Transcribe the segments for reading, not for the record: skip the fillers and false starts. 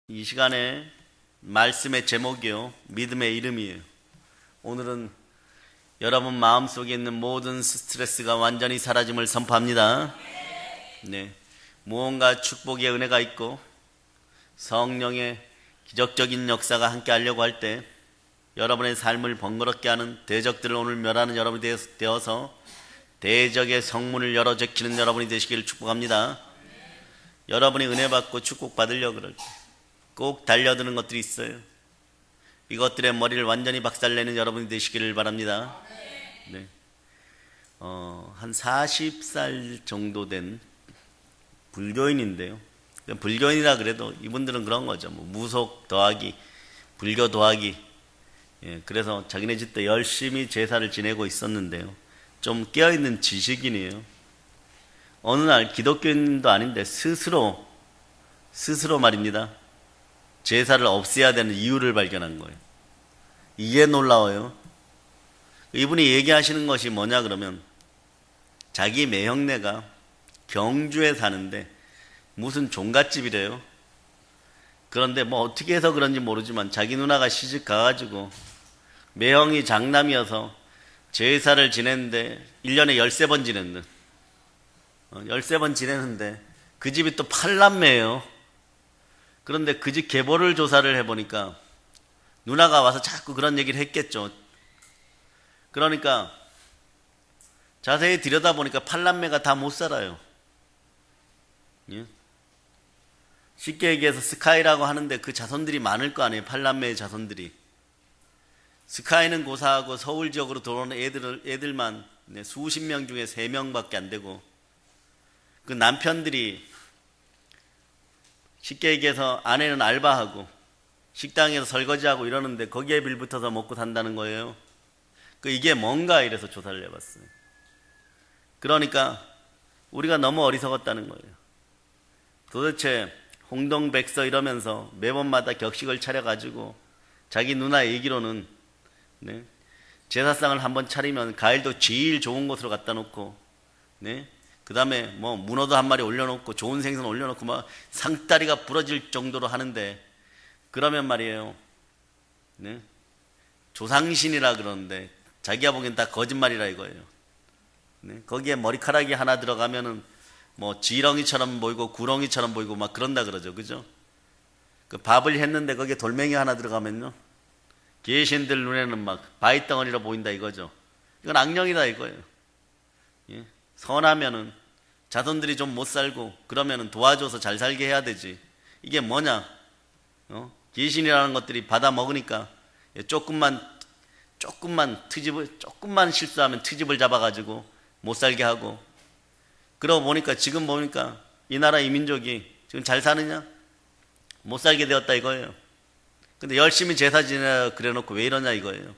이 시간에 말씀의 제목이요, 믿음의 이름이에요. 오늘은 여러분 마음속에 있는 모든 스트레스가 완전히 사라짐을 선포합니다. 네, 무언가 축복의 은혜가 있고 성령의 기적적인 역사가 함께 하려고 할 때 여러분의 삶을 번거롭게 하는 대적들을 오늘 멸하는 여러분이 되어서 대적의 성문을 열어 제키는 여러분이 되시기를 축복합니다. 여러분이 은혜 받고 축복 받으려고 그럴 때 꼭 달려드는 것들이 있어요. 이것들의 머리를 완전히 박살내는 여러분이 되시기를 바랍니다. 네. 한 40살 정도 된 불교인인데요. 불교인이라 그래도 이분들은 그런 거죠. 뭐 무속 더하기, 불교 더하기. 예, 그래서 자기네 집도 열심히 제사를 지내고 있었는데요. 좀 깨어있는 지식인이에요. 어느 날 기독교인도 아닌데 스스로 말입니다. 제사를 없애야 되는 이유를 발견한 거예요. 이게 놀라워요. 이분이 얘기하시는 것이 뭐냐 그러면 자기 매형네가 경주에 사는데 무슨 종갓집이래요. 그런데 뭐 어떻게 해서 그런지 모르지만 자기 누나가 시집 가가지고 매형이 장남이어서 제사를 지냈는데 1년에 13번 지냈는 13번 지내는데 그 집이 또 8남매예요. 그런데 그 집 계보를 조사를 해보니까 누나가 와서 자꾸 그런 얘기를 했겠죠. 그러니까 자세히 들여다보니까 8남매가 다 못 살아요. 예? 쉽게 얘기해서 스카이라고 하는데 그 자손들이 많을 거 아니에요. 8남매의 자손들이. 스카이는 고사하고 서울 지역으로 들어오는 애들만 수십 명 중에 3명밖에 안 되고 그 남편들이 쉽게 얘기해서 아내는 알바하고 식당에서 설거지하고 이러는데 거기에 빌붙어서 먹고 산다는 거예요. 이게 뭔가 이래서 조사를 해봤어요. 그러니까 우리가 너무 어리석었다는 거예요. 도대체 홍동백서 이러면서 매번마다 격식을 차려가지고 자기 누나 얘기로는 제사상을 한번 차리면 가일도 제일 좋은 곳으로 갖다 놓고 그 다음에 뭐 문어도 한 마리 올려놓고 좋은 생선 올려놓고 막 상다리가 부러질 정도로 하는데 그러면 말이에요. 조상신이라 그러는데 자기가 보기엔 다 거짓말이라 이거예요. 거기에 머리카락이 하나 들어가면은 뭐 지렁이처럼 보이고 구렁이처럼 보이고 막 그런다 그러죠. 그죠? 그 밥을 했는데 거기에 돌멩이 하나 들어가면요. 귀신들 눈에는 막 바위덩어리로 보인다 이거죠. 이건 악령이다 이거예요. 예? 선하면은 자손들이 좀 못 살고 그러면은 도와줘서 잘 살게 해야 되지. 이게 뭐냐? 귀신이라는 것들이 받아 먹으니까 조금만 실수하면 트집을 잡아가지고 못 살게 하고. 그러고 보니까 지금 보니까 이 나라 이 민족이 지금 잘 사느냐? 못 살게 되었다 이거예요. 근데 열심히 제사 지내라 그래놓고 왜 이러냐 이거예요.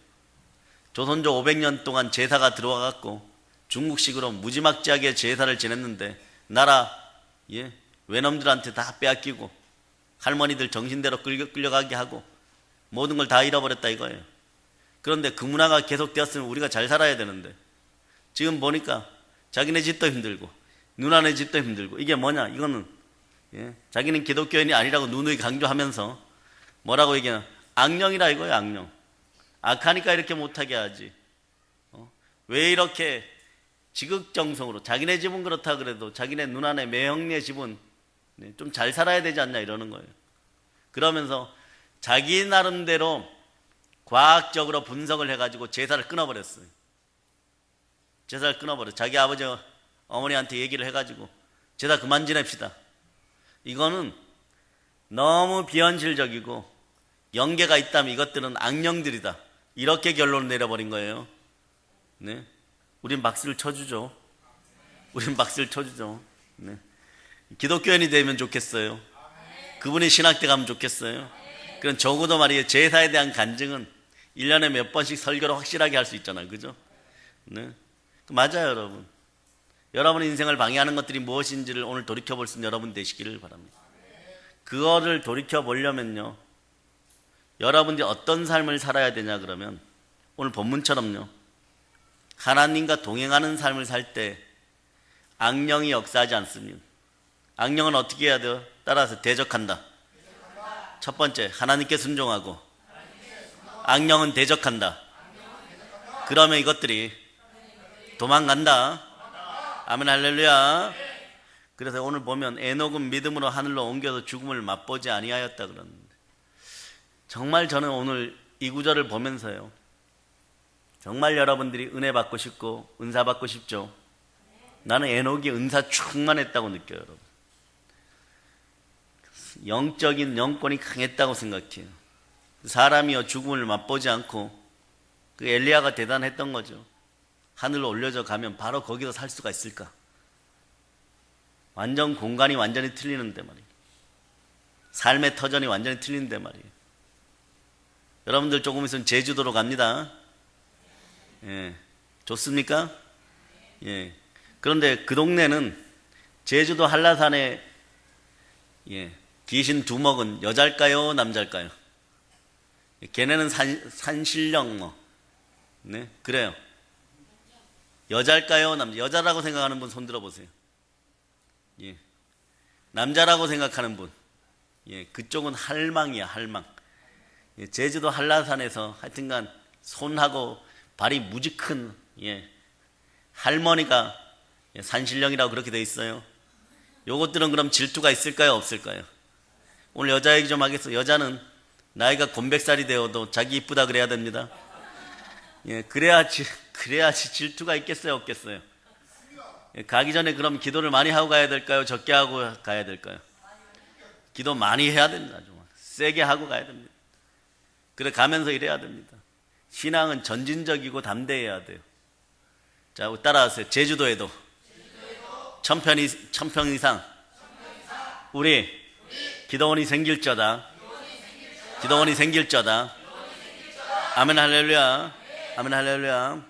조선조 500년 동안 제사가 들어와갖고 중국식으로 무지막지하게 제사를 지냈는데 나라 외놈들한테 다 빼앗기고 할머니들 정신대로 끌려가게 하고 모든 걸 다 잃어버렸다 이거예요. 그런데 그 문화가 계속되었으면 우리가 잘 살아야 되는데 지금 보니까 자기네 집도 힘들고 누나네 집도 힘들고 이게 뭐냐 이거는 자기는 기독교인이 아니라고 누누이 강조하면서 뭐라고 얘기하냐 악령이라 이거예요. 악령. 악하니까 이렇게 못하게 하지. 왜 이렇게 지극정성으로 자기네 집은 그렇다 그래도 자기네 누나네 매형네 집은 좀 잘 살아야 되지 않냐 이러는 거예요. 그러면서 자기 나름대로 과학적으로 분석을 해가지고 제사를 끊어버렸어요. 제사를 끊어버렸어요. 자기 아버지 어머니한테 얘기를 해가지고 제사 그만 지냅시다. 이거는 너무 비현실적이고 연계가 있다면 이것들은 악령들이다. 이렇게 결론을 내려버린 거예요. 네. 우린 박수를 쳐주죠. 기독교인이 되면 좋겠어요. 그분이 신학대 가면 좋겠어요. 그럼 적어도 말이에요. 제사에 대한 간증은 1년에 몇 번씩 설교를 확실하게 할 수 있잖아요. 그죠? 네. 맞아요, 여러분. 여러분의 인생을 방해하는 것들이 무엇인지를 오늘 돌이켜볼 수 있는 여러분 되시기를 바랍니다. 그거를 돌이켜보려면요. 여러분들이 어떤 삶을 살아야 되냐 그러면 오늘 본문처럼요. 하나님과 동행하는 삶을 살 때 악령이 역사하지 않습니다. 악령은 어떻게 해야 돼요? 따라서 대적한다. 첫 번째, 하나님께 순종하고 악령은 대적한다. 그러면 이것들이 도망간다. 아멘 할렐루야. 그래서 오늘 보면 에녹은 믿음으로 하늘로 옮겨서 죽음을 맛보지 아니하였다 그러는데, 정말 저는 오늘 이 구절을 보면서요, 정말 여러분들이 은혜 받고 싶고 은사 받고 싶죠? 나는 에녹이 은사 충만했다고 느껴요. 여러분, 영적인 영권이 강했다고 생각해요. 사람이요 죽음을 맛보지 않고, 그 엘리야가 대단했던 거죠. 하늘로 올려져 가면 바로 거기서 살 수가 있을까? 완전 공간이 완전히 틀리는데 말이에요. 삶의 터전이 완전히 틀리는데 말이에요. 여러분들 조금 있으면 제주도로 갑니다. 예, 좋습니까? 예. 그런데 그 동네는 제주도 한라산에, 예, 귀신 두먹은 여자일까요, 남자일까요? 걔네는 산신령 뭐, 네, 그래요. 여자일까요, 남자? 여자라고 생각하는 분 손 들어보세요. 예. 남자라고 생각하는 분, 예, 그쪽은 할망이야, 할망. 예, 제주도 한라산에서 하여튼간 손하고 발이 무지 큰, 예, 할머니가, 예, 산신령이라고 그렇게 돼 있어요. 요것들은 그럼 질투가 있을까요, 없을까요? 오늘 여자 얘기 좀 하겠어. 여자는 나이가 곤백살이 되어도 자기 이쁘다 그래야 됩니다. 예, 그래야지 질투가 있겠어요, 없겠어요? 예, 가기 전에 그럼 기도를 많이 하고 가야 될까요, 적게 하고 가야 될까요? 기도 많이 해야 됩니다. 좀 세게 하고 가야 됩니다. 그래 가면서 이래야 됩니다. 신앙은 전진적이고 담대해야 돼요. 자, 따라하세요. 제주도에도 1000평 이상 우리 기도원이 생길저다. 기도원이 생길저다. 아멘 할렐루야. 아멘 할렐루야.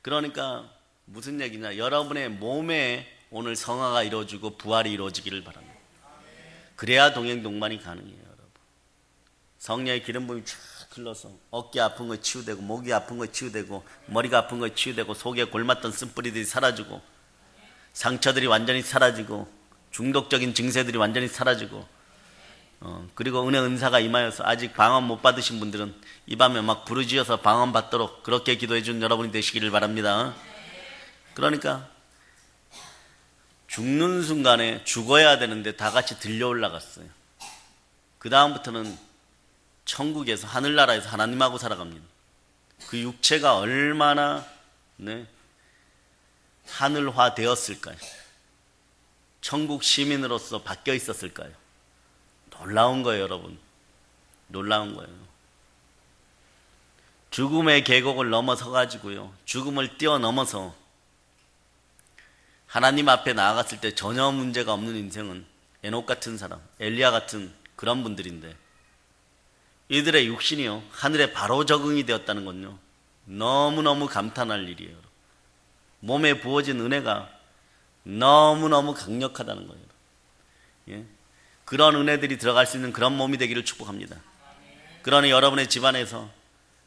그러니까 무슨 얘기냐, 여러분의 몸에 오늘 성화가 이루어지고 부활이 이루어지기를 바랍니다. 그래야 동행동반이 가능해요. 여러분, 성령의 기름 부음이 쫙 흘러서 어깨 아픈 거 치유되고, 목이 아픈 거 치유되고, 머리가 아픈 거 치유되고, 속에 골맞던 쓴뿌리들이 사라지고, 상처들이 완전히 사라지고, 중독적인 증세들이 완전히 사라지고, 그리고 은혜 은사가 임하여서 아직 방언 못 받으신 분들은 이 밤에 막 부르짖어서 방언 받도록 그렇게 기도해 준 여러분이 되시기를 바랍니다. 그러니까 죽는 순간에 죽어야 되는데 다 같이 들려 올라갔어요. 그 다음부터는 천국에서, 하늘나라에서 하나님하고 살아갑니다. 그 육체가 얼마나, 네, 하늘화 되었을까요? 천국 시민으로서 바뀌어 있었을까요? 놀라운 거예요, 여러분. 놀라운 거예요. 죽음의 계곡을 넘어서 가지고요, 죽음을 뛰어넘어서 하나님 앞에 나아갔을 때 전혀 문제가 없는 인생은 에녹 같은 사람, 엘리야 같은 그런 분들인데, 이들의 육신이요 하늘에 바로 적응이 되었다는 건요 너무너무 감탄할 일이에요. 몸에 부어진 은혜가 너무너무 강력하다는 거예요. 예? 그런 은혜들이 들어갈 수 있는 그런 몸이 되기를 축복합니다. 그러니 여러분의 집안에서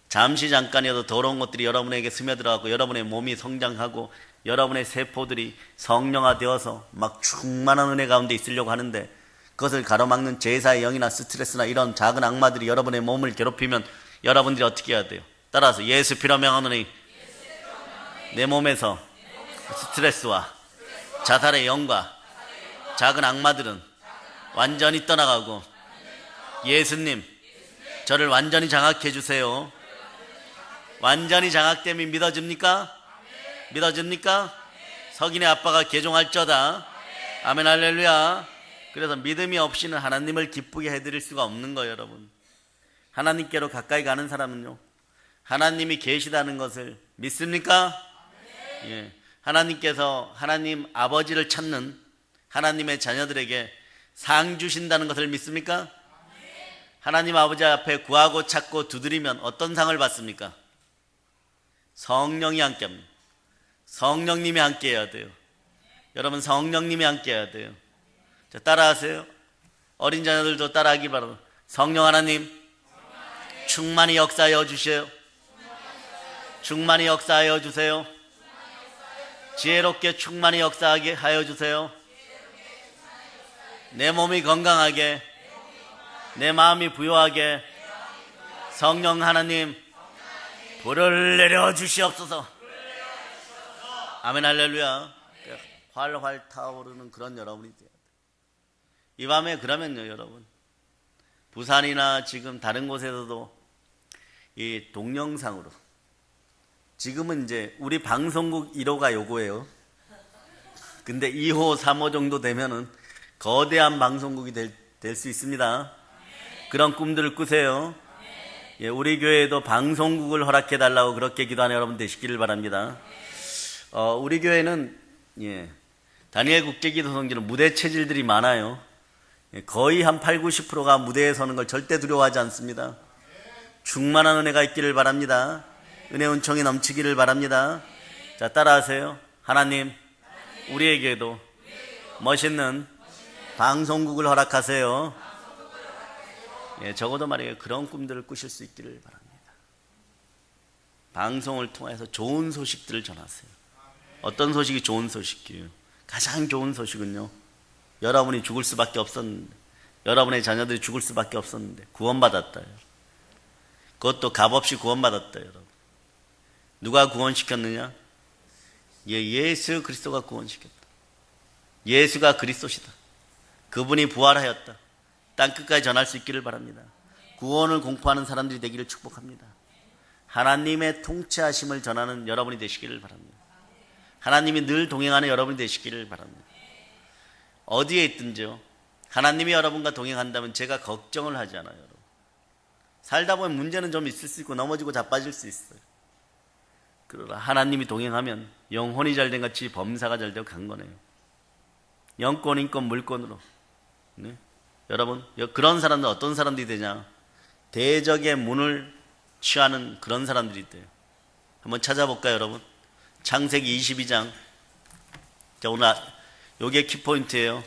잠시 잠깐이라도 더러운 것들이 여러분에게 스며들어가고, 여러분의 몸이 성장하고, 여러분의 세포들이 성령화되어서 막 충만한 은혜 가운데 있으려고 하는데, 그것을 가로막는 제사의 영이나 스트레스나 이런 작은 악마들이 여러분의 몸을 괴롭히면 여러분들이 어떻게 해야 돼요? 따라서 예수 피로 명하노니 내 몸에서 스트레스와 자살의 영과 작은 악마들은 완전히 떠나가고, 예수님 저를 완전히 장악해 주세요. 완전히 장악됨이 믿어집니까? 믿어집니까? 석인의 아빠가 개종할저다. 아멘 할렐루야. 그래서 믿음이 없이는 하나님을 기쁘게 해드릴 수가 없는 거예요, 여러분. 하나님께로 가까이 가는 사람은요, 하나님이 계시다는 것을 믿습니까? 예. 하나님께서 하나님 아버지를 찾는 하나님의 자녀들에게 상 주신다는 것을 믿습니까? 하나님 아버지 앞에 구하고 찾고 두드리면 어떤 상을 받습니까? 성령이 함께합니다. 성령님이 함께해야 돼요. 여러분, 성령님이 함께해야 돼요. 자, 따라하세요. 어린 자녀들도 따라하기 바랍니다. 성령 하나님 충만히 역사하여 주세요. 충만히 역사하여 주세요. 지혜롭게 충만히 역사하게 하여 주세요. 내 몸이 건강하게 내 마음이 부요하게 성령 하나님 불을 내려 주시옵소서. 아멘 할렐루야. 활활 타오르는 그런 여러분이 돼야 돼요. 이 밤에 그러면요 여러분, 부산이나 지금 다른 곳에서도 이 동영상으로, 지금은 이제 우리 방송국 1호가 요거예요. 근데 2호, 3호 정도 되면은 거대한 방송국이 될 수 있습니다. 그런 꿈들을 꾸세요. 예, 우리 교회에도 방송국을 허락해 달라고 그렇게 기도하는 여러분 되시기를 바랍니다. 우리 교회는 다니엘 국제기도 성지는 무대 체질들이 많아요. 거의 한 8, 90%가 무대에 서는 걸 절대 두려워하지 않습니다. 충만한 은혜가 있기를 바랍니다. 은혜 은총이 넘치기를 바랍니다. 자, 따라하세요. 하나님, 우리에게도 멋있는 방송국을 허락하세요. 적어도 말이에요, 그런 꿈들을 꾸실 수 있기를 바랍니다. 방송을 통해서 좋은 소식들을 전하세요. 어떤 소식이 좋은 소식이에요? 가장 좋은 소식은요, 여러분이 죽을 수밖에 없었는데, 여러분의 자녀들이 죽을 수밖에 없었는데 구원받았다요. 그것도 값없이 구원받았다. 여러분, 누가 구원시켰느냐? 예수 그리스도가 구원시켰다. 예수가 그리스도시다. 그분이 부활하였다. 땅 끝까지 전할 수 있기를 바랍니다. 구원을 공포하는 사람들이 되기를 축복합니다. 하나님의 통치하심을 전하는 여러분이 되시기를 바랍니다. 하나님이 늘 동행하는 여러분이 되시기를 바랍니다. 어디에 있든지요, 하나님이 여러분과 동행한다면 제가 걱정을 하지 않아요. 여러분, 살다 보면 문제는 좀 있을 수 있고 넘어지고 자빠질 수 있어요. 그러나 하나님이 동행하면 영혼이 잘된 같이 범사가 잘되고 강건해요. 영권, 인권, 물권으로. 네? 여러분, 그런 사람들 어떤 사람들이 되냐? 대적의 문을 취하는 그런 사람들이 돼요. 한번 찾아볼까요, 여러분? 창세기 22장. 자, 오늘 요게 키포인트예요.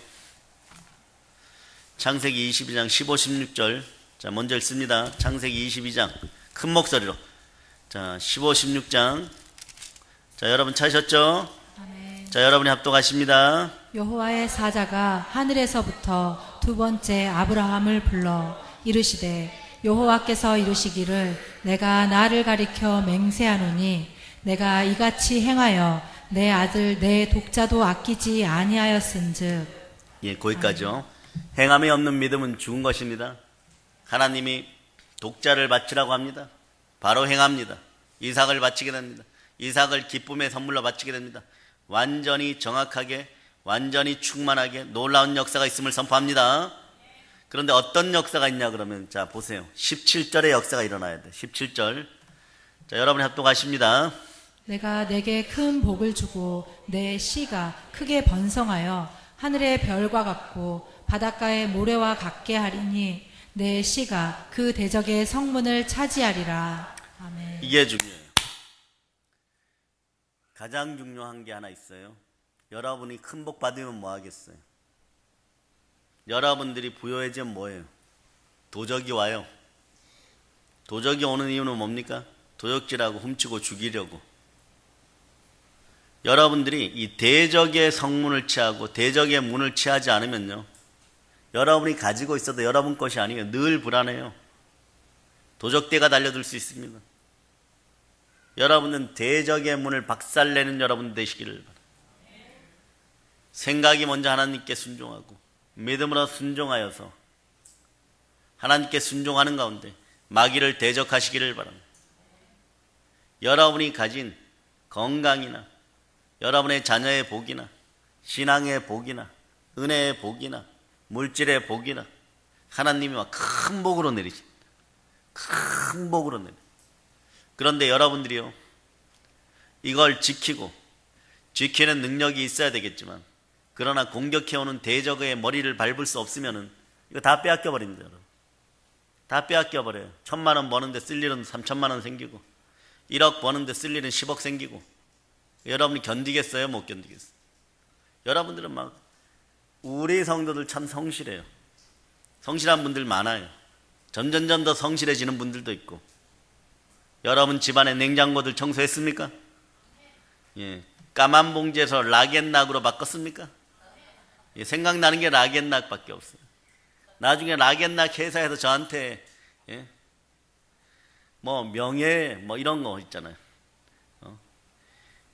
창세기 22장 15, 16절. 자, 먼저 읽습니다. 창세기 22장 큰 목소리로. 자, 15, 16장. 자, 여러분 찾으셨죠? 아멘. 자, 여러분이 합독하십니다. 여호와의 사자가 하늘에서부터 두 번째 아브라함을 불러 이르시되, 여호와께서 이르시기를 내가 나를 가리켜 맹세하노니 내가 이같이 행하여 내 아들 내 독자도 아끼지 아니하였은즉. 예, 거기까지요. 행함이 없는 믿음은 죽은 것입니다. 하나님이 독자를 바치라고 합니다. 바로 행합니다. 이삭을 바치게 됩니다. 이삭을 기쁨의 선물로 바치게 됩니다. 완전히 정확하게, 완전히 충만하게 놀라운 역사가 있음을 선포합니다. 그런데 어떤 역사가 있냐 그러면, 자 보세요. 17절의 역사가 일어나야 돼. 17절. 자, 여러분이 합독하십니다. 내가 내게 큰 복을 주고 내 씨가 크게 번성하여 하늘의 별과 같고 바닷가의 모래와 같게 하리니 내 씨가 그 대적의 성문을 차지하리라. 아멘. 이게 중요해요. 가장 중요한 게 하나 있어요. 여러분이 큰 복 받으면 뭐 하겠어요? 여러분들이 부여해지면 뭐예요? 도적이 와요. 도적이 오는 이유는 뭡니까? 도적질하고 훔치고 죽이려고. 여러분들이 이 대적의 성문을 취하고 대적의 문을 취하지 않으면요, 여러분이 가지고 있어도 여러분 것이 아니에요. 늘 불안해요. 도적대가 달려들 수 있습니다. 여러분은 대적의 문을 박살내는 여러분 되시기를 바랍니다. 생각이 먼저 하나님께 순종하고 믿음으로 순종하여서 하나님께 순종하는 가운데 마귀를 대적하시기를 바랍니다. 여러분이 가진 건강이나 여러분의 자녀의 복이나 신앙의 복이나 은혜의 복이나 물질의 복이나 하나님이 막 큰 복으로 내리십니다. 큰 복으로 내립니다. 그런데 여러분들이요, 이걸 지키는 능력이 있어야 되겠지만, 그러나 공격해오는 대적의 머리를 밟을 수 없으면은 이거 다 빼앗겨 버립니다. 여러분, 다 빼앗겨 버려요. 1,000만 원 버는데 쓸 일은 3,000만 원 생기고, 1억 버는데 쓸 일은 10억 생기고. 여러분이 견디겠어요? 못 견디겠어요? 여러분들은 막, 우리 성도들 참 성실해요. 성실한 분들 많아요. 점점점 더 성실해지는 분들도 있고. 여러분 집안의 냉장고들 청소했습니까? 예, 까만 봉지에서 락앤락으로 바꿨습니까? 예, 생각나는 게 락앤락밖에 없어요. 나중에 락앤락 회사에서 저한테 예? 뭐 명예 뭐 이런 거 있잖아요.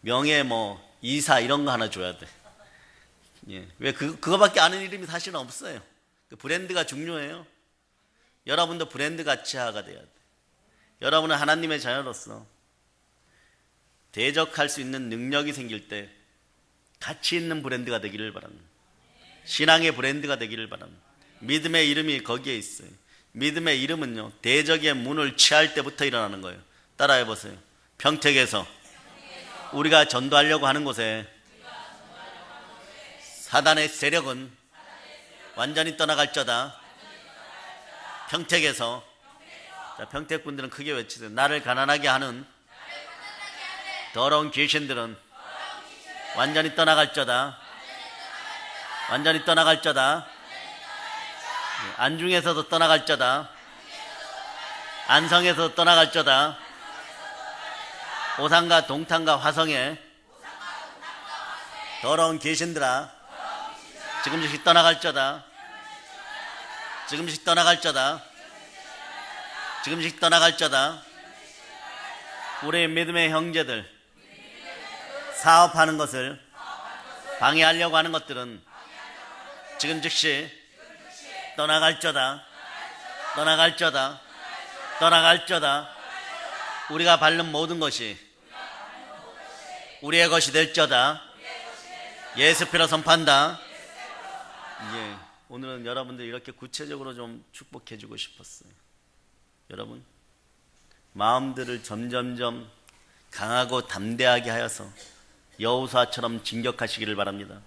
명예 뭐 이사 이런 거 하나 줘야 돼. 예. 왜 그거밖에 아는 이름이 사실은 없어요. 그 브랜드가 중요해요. 여러분도 브랜드 가치화가 돼야 돼. 여러분은 하나님의 자녀로서 대적할 수 있는 능력이 생길 때 가치 있는 브랜드가 되기를 바랍니다. 신앙의 브랜드가 되기를 바랍니다. 믿음의 이름이 거기에 있어요. 믿음의 이름은요, 대적의 문을 취할 때부터 일어나는 거예요. 따라해 보세요. 평택에서 우리가 전도하려고 하는 곳에 사단의 세력은 완전히 떠나갈저다. 평택에서, 자, 평택분들은 크게 외치세요. 나를 가난하게 하는 더러운 귀신들은 완전히 떠나갈저다. 완전히 떠나갈저다. 안중에서도 떠나갈저다. 안성에서도 떠나갈저다. 오산과 동탄과 화성에 더러운 귀신들아, 지금 즉시 떠나갈저다. 지금 즉시 떠나갈저다. 지금 즉시 떠나갈저다. 우리의 믿음의 형제들, 사업하는 것을 방해하려고 하는 것들은 지금 즉시 떠나갈저다. 떠나갈저다. 떠나갈저다. 우리가 밟는 모든 것이 우리의 것이 될저다. 예수 피로 선포한다. 예, 오늘은 여러분들 이렇게 구체적으로 좀 축복해 주고 싶었어요. 여러분, 마음들을 점점점 강하고 담대하게 하여서 여호수아처럼 진격하시기를 바랍니다.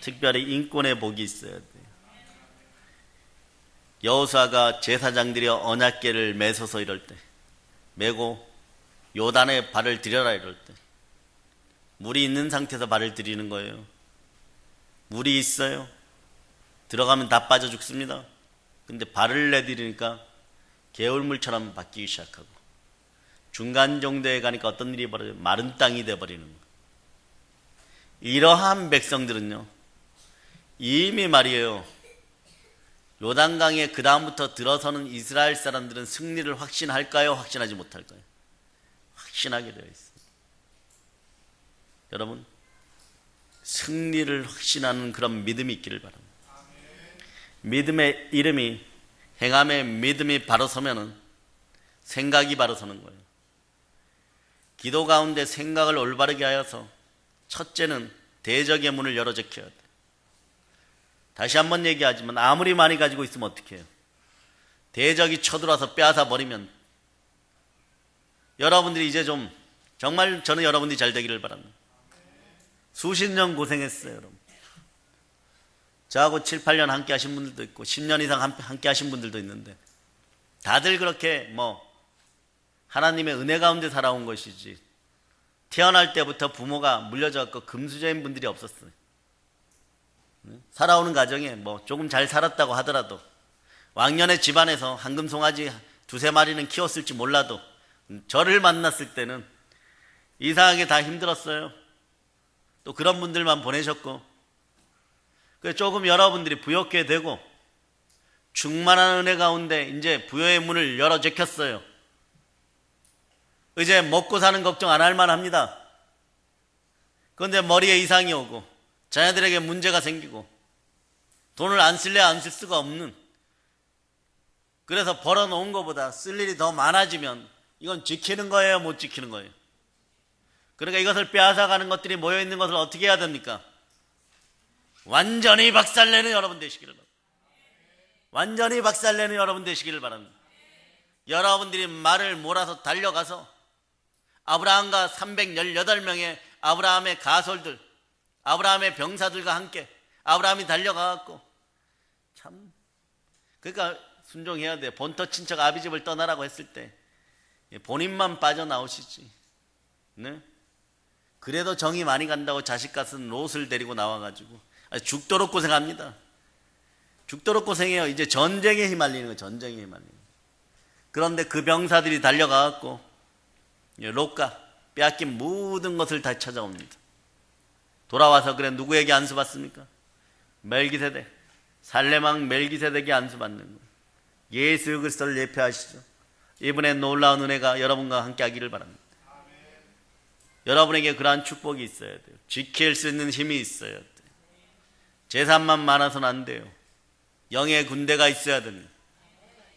특별히 인권의 복이 있어야 돼요. 여호수아가 제사장들이 언약궤를 메서서 이럴 때, 메고 요단에 발을 들여라 이럴 때, 물이 있는 상태에서 발을 들이는 거예요. 물이 있어요. 들어가면 다 빠져 죽습니다. 근데 발을 내디르니까 개울물처럼 바뀌기 시작하고, 중간 정도에 가니까 어떤 일이 벌어져요? 마른 땅이 돼버리는 거예요. 이러한 백성들은요, 이미 말이에요, 요단강에 그 다음부터 들어서는 이스라엘 사람들은 승리를 확신할까요? 확신하지 못할까요? 확신하게 되어 있습니다. 여러분, 승리를 확신하는 그런 믿음이 있기를 바랍니다. 믿음의 이름이, 행함의 믿음이 바로 서면은 생각이 바로 서는 거예요. 기도 가운데 생각을 올바르게 하여서 첫째는 대적의 문을 열어 제껴야 돼. 다시 한번 얘기하지만 아무리 많이 가지고 있으면 어떻게 해요? 대적이 쳐들어와서 빼앗아 버리면, 여러분들이 이제 좀, 정말 저는 여러분들이 잘 되기를 바랍니다. 수십 년 고생했어요, 여러분. 저하고 7, 8년 함께 하신 분들도 있고 10년 이상 함께 하신 분들도 있는데, 다들 그렇게 뭐 하나님의 은혜 가운데 살아온 것이지 태어날 때부터 부모가 물려져서 금수저인 분들이 없었어요. 살아오는 가정에 뭐 조금 잘 살았다고 하더라도, 왕년의 집안에서 황금송아지 2-3마리는 키웠을지 몰라도 저를 만났을 때는 이상하게 다 힘들었어요. 또 그런 분들만 보내셨고, 그래서 조금 여러분들이 부욕해 되고 충만한 은혜 가운데 이제 부여의 문을 열어 제꼈어요. 이제 먹고 사는 걱정 안 할 만합니다. 그런데 머리에 이상이 오고 자녀들에게 문제가 생기고 돈을 안 쓸래 안 쓸 수가 없는, 그래서 벌어놓은 것보다 쓸 일이 더 많아지면 이건 지키는 거예요, 못 지키는 거예요? 그러니까 이것을 빼앗아가는 것들이 모여있는 것을 어떻게 해야 됩니까? 완전히 박살내는 여러분 되시기를 바랍니다. 완전히 박살내는 여러분 되시기를 바랍니다. 여러분들이 말을 몰아서 달려가서 아브라함과 318명의 아브라함의 가솔들, 아브라함의 병사들과 함께 아브라함이 달려가갖고, 참, 그러니까 순종해야 돼요. 본토 친척 아비집을 떠나라고 했을 때 본인만 빠져나오시지, 네? 그래도 정이 많이 간다고 자식 같은 롯을 데리고 나와가지고 죽도록 고생합니다. 죽도록 고생해요. 이제 전쟁에 휘말리는 거예요. 전쟁에 휘말리는 거예요. 그런데 그 병사들이 달려가갖고 롯과 빼앗긴 모든 것을 다 찾아옵니다. 돌아와서 그래 누구에게 안수 받습니까? 멜기세덱, 살레망 멜기세덱이 안수받는 것. 예수 그리스도를 예표하시죠. 이분의 놀라운 은혜가 여러분과 함께 하기를 바랍니다. 여러분에게 그러한 축복이 있어야 돼요. 지킬 수 있는 힘이 있어야 돼요. 재산만 많아서는 안 돼요. 영의 군대가 있어야 됩니다.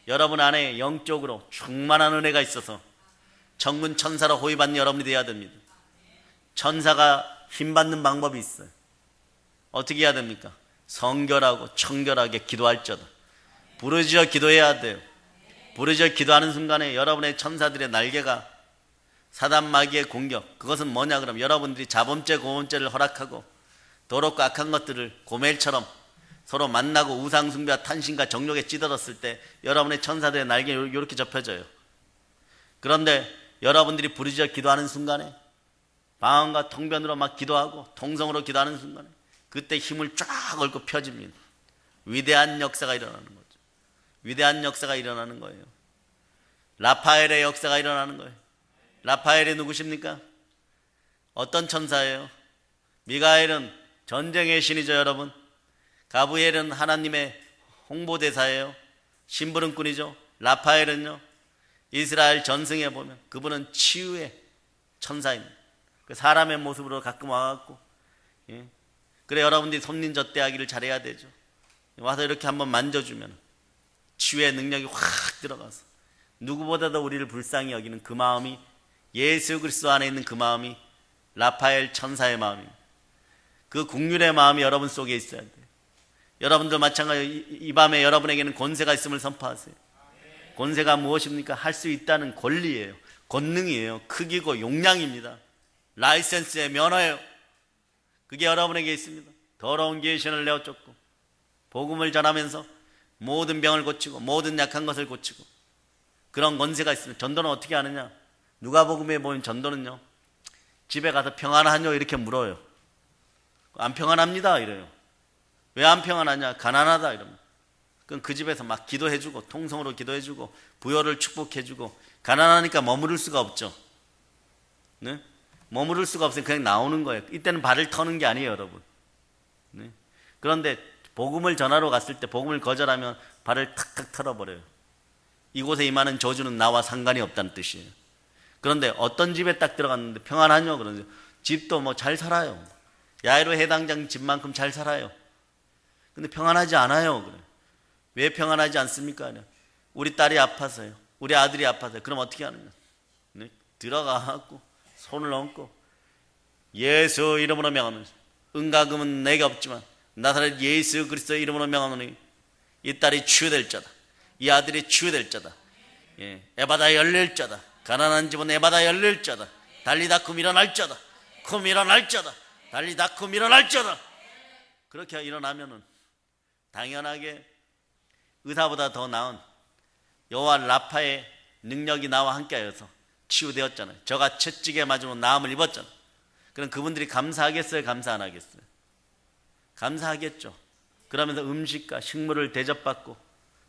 여러분 안에 영적으로 충만한 은혜가 있어서 천군 천사로 호위받는 여러분이 되어야 됩니다. 천사가 힘받는 방법이 있어요. 어떻게 해야 됩니까? 성결하고 청결하게 기도할지어다. 부르짖어 기도해야 돼요. 부르짖어 기도하는 순간에 여러분의 천사들의 날개가 사단 마귀의 공격, 그것은 뭐냐 그럼 여러분들이 자범죄 고범죄를 허락하고 더럽고 악한 것들을 고멜처럼 서로 만나고 우상숭배와 탄신과 정욕에 찌들었을 때 여러분의 천사들의 날개가 이렇게 접혀져요. 그런데 여러분들이 부르짖어 기도하는 순간에 방언과 통변으로 막 기도하고 통성으로 기도하는 순간에 그때 힘을 쫙 얹고 펴집니다. 위대한 역사가 일어나는 거죠. 위대한 역사가 일어나는 거예요. 라파엘의 역사가 일어나는 거예요. 라파엘이 누구십니까? 어떤 천사예요? 미가엘은 전쟁의 신이죠, 여러분. 가브리엘은 하나님의 홍보대사예요. 심부름꾼이죠. 라파엘은요, 이스라엘 전승에 보면 그분은 치유의 천사입니다. 그 사람의 모습으로 가끔 와갖고, 예. 그래 여러분들이 손님 젖대하기를 잘해야 되죠. 와서 이렇게 한번 만져주면 치유의 능력이 확 들어가서 누구보다도 우리를 불쌍히 여기는 그 마음이, 예수 그리스도 안에 있는 그 마음이 라파엘 천사의 마음입니다. 그 국률의 마음이 여러분 속에 있어야 돼요. 여러분들 마찬가지로 이 밤에 여러분에게는 권세가 있음을 선포하세요. 권세가 무엇입니까? 할 수 있다는 권리예요. 권능이에요. 크기고 용량입니다. 라이센스의 면허예요. 그게 여러분에게 있습니다. 더러운 귀신을 내어 쫓고 복음을 전하면서 모든 병을 고치고 모든 약한 것을 고치고 그런 권세가 있습니다. 전도는 어떻게 하느냐? 누가복음에 보면 전도는요, 집에 가서 평안하뇨 이렇게 물어요. 안 평안합니다 이래요. 왜 안 평안하냐? 가난하다 이러면. 그럼 그 집에서 막 기도해주고 통성으로 기도해주고 부여를 축복해주고, 가난하니까 머무를 수가 없죠. 네? 머무를 수가 없으니 그냥 나오는 거예요. 이때는 발을 터는 게 아니에요, 여러분. 네? 그런데 복음을 전하러 갔을 때 복음을 거절하면 발을 탁탁 털어버려요. 이곳에 임하는 저주는 나와 상관이 없다는 뜻이에요. 그런데 어떤 집에 딱 들어갔는데 평안하뇨? 그러죠. 집도 뭐 잘 살아요. 야이로 해당장 집만큼 잘 살아요. 근데 평안하지 않아요. 그래. 왜 평안하지 않습니까? 우리 딸이 아파서요. 우리 아들이 아파서요. 그럼 어떻게 하느냐? 네? 들어가고 손을 얹고 예수 이름으로 명하면서, 은과 금은 내게 없지만 나사렛 예수 그리스도의 이름으로 명하노니 이 딸이 치유될 자다. 이 아들이 치유될 자다. 예, 에바다 열릴 자다. 가난한 집은 에바다 열릴 자다. 달리다쿰 일어날 자다. 쿰 일어날 자다. 달리다쿰 일어날 자다. 그렇게 일어나면은 당연하게 의사보다 더 나은 여호와 라파의 능력이 나와 함께하여서 치유되었잖아요. 저가 채찍에 맞으면 나음을 입었잖아요. 그럼 그분들이 감사하겠어요? 감사 안 하겠어요? 감사하겠죠. 그러면서 음식과 식물을 대접받고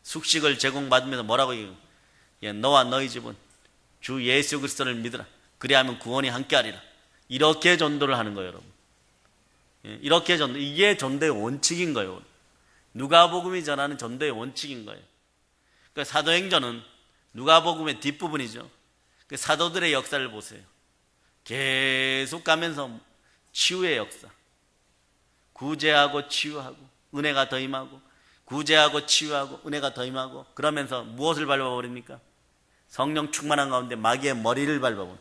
숙식을 제공받으면서 뭐라고 얘기해요? 예, 너와 너희 집은 주 예수 그리스도를 믿으라. 그리하면 구원이 함께하리라. 이렇게 전도를 하는 거예요, 여러분. 예, 이렇게 전도, 이게 전도의 원칙인 거예요. 누가복음이 전하는 전도의 원칙인 거예요. 그러니까 사도행전은 누가복음의 뒷부분이죠. 그 사도들의 역사를 보세요. 계속 가면서 치유의 역사, 구제하고 치유하고 은혜가 더 임하고, 구제하고 치유하고 은혜가 더 임하고, 그러면서 무엇을 밟아버립니까? 성령 충만한 가운데 마귀의 머리를 밟아버리고,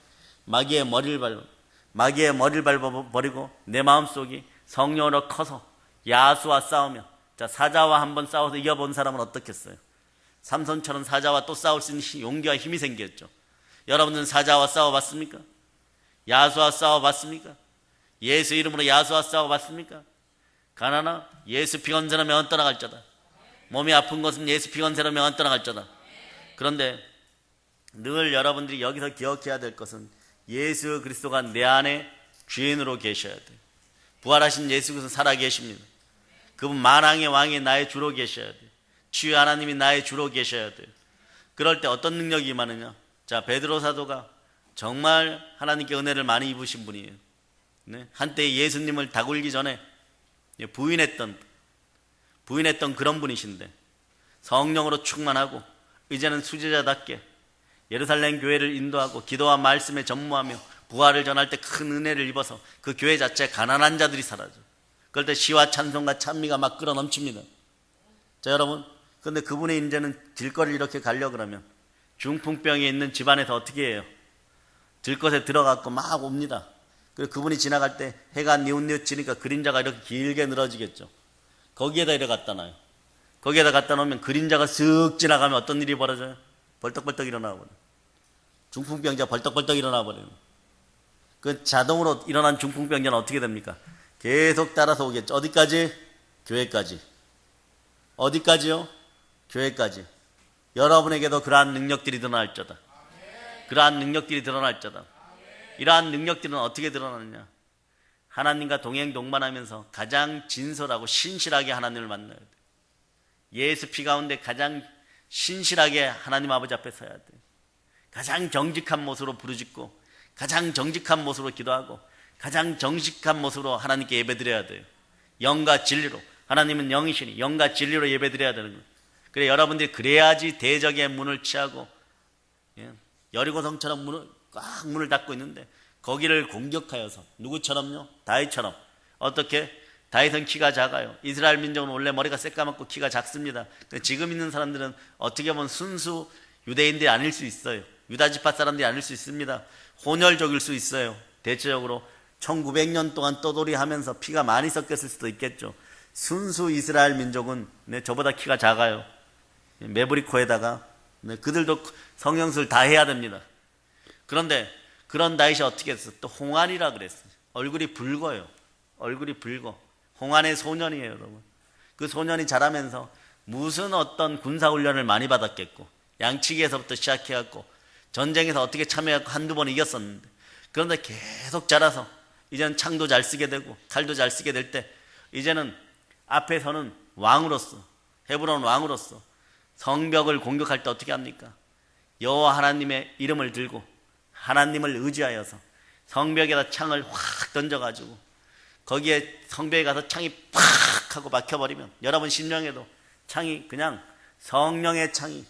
마귀의 머리를 밟아버리고 내 마음속이 성령으로 커서 야수와 싸우며, 자, 사자와 한번 싸워서 이겨본 사람은 어떻겠어요? 삼손처럼 사자와 또 싸울 수 있는 용기와 힘이 생겼죠. 여러분들은 사자와 싸워봤습니까? 야수와 싸워봤습니까? 예수 이름으로 야수와 싸워봤습니까? 가난아, 예수 피건세로 명은 떠나갈 자다. 몸이 아픈 것은 예수 피건세로 명은 떠나갈 자다. 그런데 늘 여러분들이 여기서 기억해야 될 것은 예수 그리스도가 내 안에 주인으로 계셔야 돼요. 부활하신 예수 그리스도 살아계십니다. 그분 만왕의 왕이 나의 주로 계셔야 돼요. 주의 하나님이 나의 주로 계셔야 돼요. 그럴 때 어떤 능력이 임하느냐? 자, 베드로 사도가 정말 하나님께 은혜를 많이 입으신 분이에요. 네? 한때 예수님을 다굴기 전에 부인했던, 부인했던 그런 분이신데 성령으로 충만하고 이제는 수제자답게 예루살렘 교회를 인도하고 기도와 말씀에 전무하며 부활을 전할 때 큰 은혜를 입어서 그 교회 자체에 가난한 자들이 사라져. 그럴 때 시와 찬송과 찬미가 막 끌어 넘칩니다. 자, 여러분, 근데 그분이 이제는 길거리를 이렇게 가려고 그러면 중풍병이 있는 집안에서 어떻게 해요? 들것에 들어가고 막 옵니다. 그리고 그분이 지나갈 때 해가 뉘웃뉘웃지니까 그림자가 이렇게 길게 늘어지겠죠. 거기에다 이렇게 갖다 놔요. 거기에다 갖다 놓으면 그림자가 쓱 지나가면 어떤 일이 벌어져요? 벌떡벌떡 일어나 버려요. 중풍병자 벌떡벌떡 일어나 버려요. 그 자동으로 일어난 중풍병자는 어떻게 됩니까? 계속 따라서 오겠죠. 어디까지? 교회까지. 어디까지요? 교회까지. 여러분에게도 그러한 능력들이 드러날지어다. 그러한 능력들이 드러날지어다. 이러한 능력들은 어떻게 드러나느냐? 하나님과 동행 동반하면서 가장 진솔하고 신실하게 하나님을 만나야 돼. 예수 피 가운데 가장 신실하게 하나님 아버지 앞에 서야 돼. 가장 정직한 모습으로 부르짖고 가장 정직한 모습으로 기도하고 가장 정직한 모습으로 하나님께 예배드려야 돼요. 영과 진리로. 하나님은 영이시니 영과 진리로 예배드려야 되는 거예요. 그래, 여러분들이 그래야지 대적의 문을 취하고, 여리고성처럼 문을 닫고 있는데 거기를 공격하여서 누구처럼요? 다윗처럼. 어떻게? 다윗은 키가 작아요. 이스라엘 민족은 원래 머리가 새까맣고 키가 작습니다. 지금 있는 사람들은 어떻게 보면 순수 유대인들이 아닐 수 있어요. 유다지파 사람들이 아닐 수 있습니다. 혼혈족일 수 있어요. 대체적으로 1900년 동안 떠돌이하면서 피가 많이 섞였을 수도 있겠죠. 순수 이스라엘 민족은 저보다 키가 작아요. 메브리코에다가 그들도 성형수를 다 해야 됩니다. 그런데 그런 다윗이 어떻게 했어? 또 홍안이라 그랬어요. 얼굴이 붉어요. 얼굴이 붉어. 홍안의 소년이에요, 여러분. 그 소년이 자라면서 무슨 어떤 군사훈련을 많이 받았겠고, 양치기에서부터 시작해갖고 전쟁에서 어떻게 참여해갖고 한두 번 이겼었는데, 그런데 계속 자라서 이제는 창도 잘 쓰게 되고 칼도 잘 쓰게 될 때 이제는 앞에서는 왕으로서, 헤브론 왕으로서 성벽을 공격할 때 어떻게 합니까? 여호와 하나님의 이름을 들고 하나님을 의지하여서 성벽에다 창을 확 던져가지고 거기에 성벽에 가서 창이 팍 하고 막혀버리면, 여러분 심령에도 창이 그냥 성령의 창이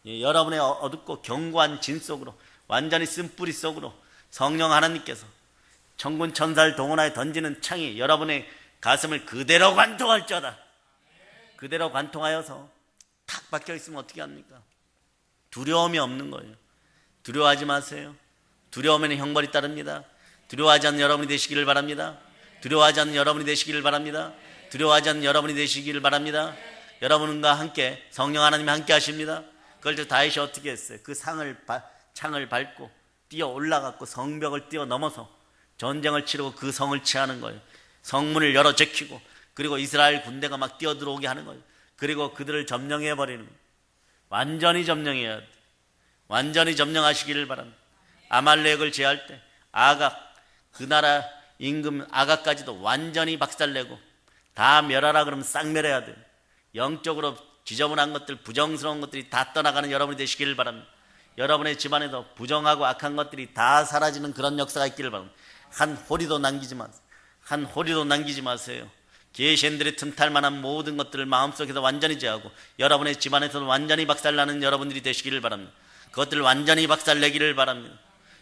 여러분의 어둡고 견고한 진 속으로 완전히 쓴뿌리 속으로 성령 하나님께서 천군 천사를 동원하여 던지는 창이 여러분의 가슴을 그대로 관통할지어다. 그대로 관통하여서 탁 박혀 있으면 어떻게 합니까? 두려움이 없는 거예요. 두려워하지 마세요. 두려우면 형벌이 따릅니다. 두려워하지 않는 여러분이 되시기를 바랍니다. 두려워하지 않는 여러분이 되시기를 바랍니다. 두려워하지 않는 여러분이 되시기를 바랍니다. 여러분과 함께 성령 하나님이 함께 하십니다. 그걸 때 다윗이 어떻게 했어요? 그 창을 밟고 뛰어 올라갔고 성벽을 뛰어 넘어서 전쟁을 치르고 그 성을 취하는 거예요. 성문을 열어 제키고, 그리고 이스라엘 군대가 막 뛰어 들어오게 하는 거예요. 그리고 그들을 점령해 버리는 거예요. 완전히 점령해야 돼. 완전히 점령하시기를 바랍니다. 아말렉을 제할 때 아각, 그 나라 임금 아각까지도 완전히 박살내고 다 멸하라 그러면 싹 멸해야 돼요. 영적으로 지저분한 것들, 부정스러운 것들이 다 떠나가는 여러분이 되시기를 바랍니다. 여러분의 집안에도 부정하고 악한 것들이 다 사라지는 그런 역사가 있기를 바랍니다. 한 호리도 남기지 마세요. 한 호리도 남기지 마세요. 계시엔들이 틈탈 만한 모든 것들을 마음속에서 완전히 제하고 여러분의 집안에서도 완전히 박살나는 여러분들이 되시기를 바랍니다. 그것들을 완전히 박살내기를 바랍니다.